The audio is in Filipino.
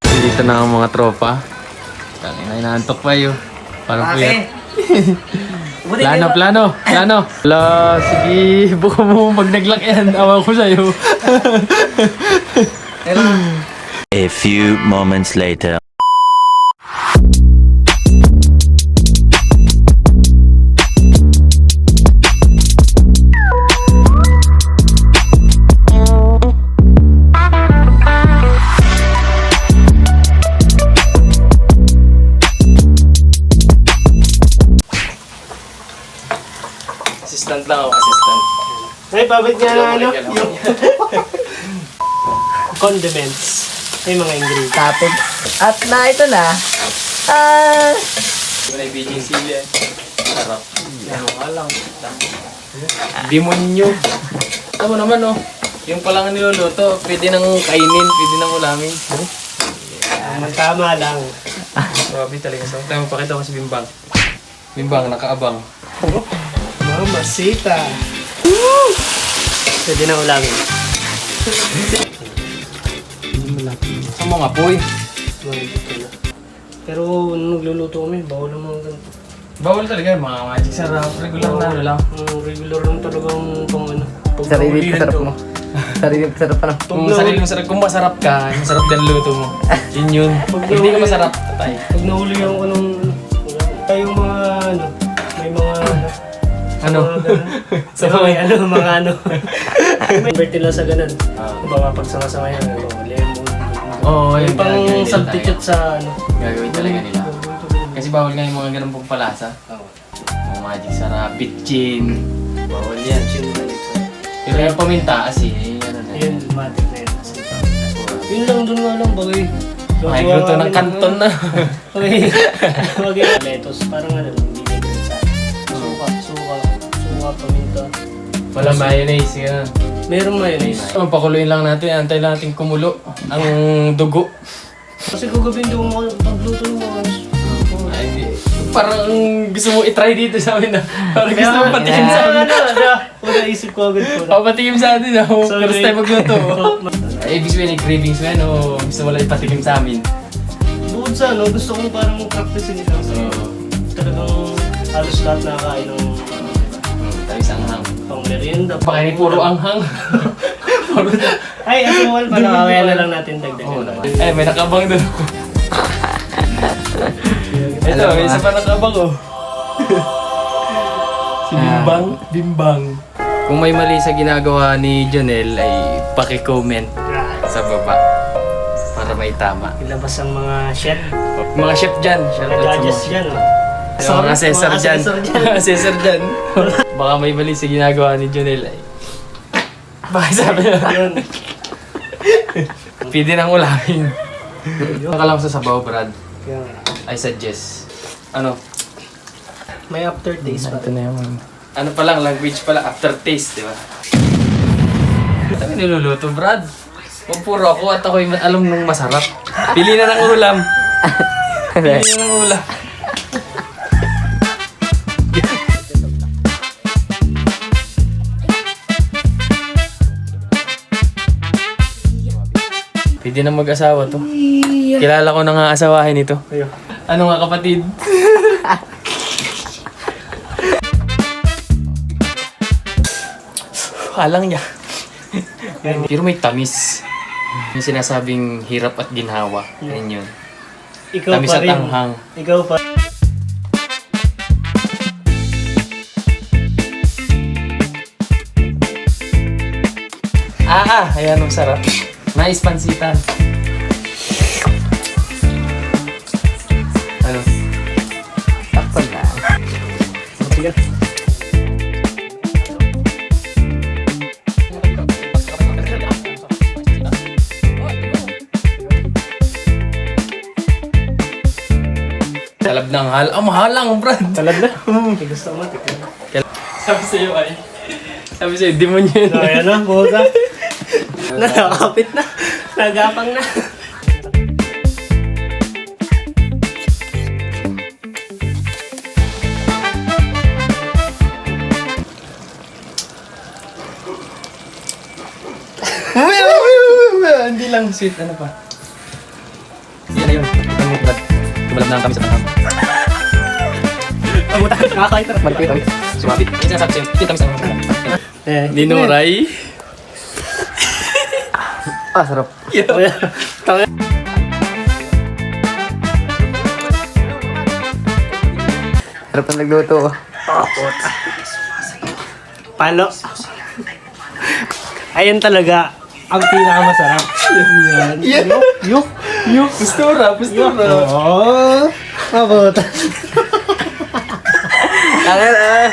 Dito na ang mga tropa. Tangina, inaantok pa yun. Parang puyat. Plano. Wala, sige, buka mo pag nag-lock yan. Awa ko sa'yo. A few moments later. Assistant lang ako, assistant. Ay, babad nga na ano? Yung Yung condiments. May mga ingredients. Tapos, at na ito na. Wala yung Beijing sili eh. Sarap. Ano ka lang. Demonyo. Alam mo naman oh. Yung palang niluluto, pwede nang kainin, pwede nang ulamin. Tama lang. Grabe talaga. So, tayo magpakita ko si Bimbang. Bimbang, nakaabang. Mamasita. Pwede na ulamin. Sa mga apoy. Pero nung nagluluto kami, bawal ang mga ganito. Bawal talaga yung mga magic sarap. Regular na ano lang. Regular lang talagang pang ano. Sarili pa sarap mo. Sarili pa sarap pa lang. Kung sarili mo sarap, kung masarap ka, masarap din ang luto mo. Yun yun. Pag hindi ka masarap, patay. Pag nahuli ako nung tayong mga ano, may mga Ano? sa mga ano, mga ano. Convert nila sa ganun. Kung baka pagsama-sama yan, ano, lemon. Oo, Yung yung pang gagawin nila substitute sa ano. Gagawin talaga nila. Kasi bawal nga yung mga ganun pong palasa. Mga magic sarap, bitchin. Bawal yan. Pero yung paminta kasi, ano na Yun, matik na yun. Yun lang, dun nga lang, bagay. Ay, luto ng kanton na. Okay. Bagay. Lettuce, parang ano, hindi na ganun sa suka, paminta. Wala mayonnaise yan. Meron mayonnaise. Pakuluin lang natin, antay natin kumulo ang dugo. Kasi kagabi hindi ko magluto ng mga Ay, di. Parang gusto mo i-try dito sa amin na. Parang gusto mo patikim sa amin. Una isip ko agad po. O, patikim sa atin na. First time magluto. Ay, ibig sabihin, cravings mo yan o gusto mo lang ipatikim sa amin. Bukod sa ano, gusto kong parang practice nila. So, talagang halos lahat nakakain ng Tamis ang hang. pang merienda. Baka hindi puro anghang. Ay, asumal pala. Kaya na lang natin dagdagan. Eh, may nakabang doon. Ito, may isa pa nakabang oh. Si Bimbang. Kung may mali sa ginagawa ni Jonel ay paki-comment sa baba para may tama. Ilabas ang mga chef. Mga chef dyan. Mga judges dyan. Yung mga assessor dyan. Assessor dyan. Baka may mali sa ginagawa ni Jonel ay. Baka sabi na Yun. pwede nang ulamin. Baka lang sa sabaw, Brad. Yun. I suggest. Ano? May aftertaste pa. Ito na yung ano pa lang, language pa lang, aftertaste, di ba? Ito yung niluluto, Brad. Huwag puro ako at ako'y alam nung masarap. Pili na ng ulam. Pili na ng ulam. Pwede na mag-asawa to. Kilala ko na nga asawahin ito. Ayun. Ano nga kapatid? Halang niya. Pero may tamis. Yung sinasabing hirap at ginhawa. Yan yun. Ikaw Tamis pa at rin. anghang. Ikaw pa. Ayan ang sarap. Nice pansitan. Ano? Takpan na. Sige. Talab ng hal. Mahalang, Brad. Talad na. Gusto ko matik. Sabi sa'yo ay. Sabi sa'yo, demonyo yun. So, ayan na, buka. Nakakapit na. Nagapang na. Hindi Hindi lang sweet, ano pa? Yan na yun. Ang mutad. Tumalab na kami sa tanghang. Ang buta, nakakain tarap. Malapit kami. Sumabit. Yung sinasabi sa'yo, ito tamis na Eh, Ninuray. Ah, sarap. Tama. Sarap na nagluto. Palo. Ayan talaga ang pinakamasarap. Yan. Yuk. Pustura. Oo. Mabot. Angin ah.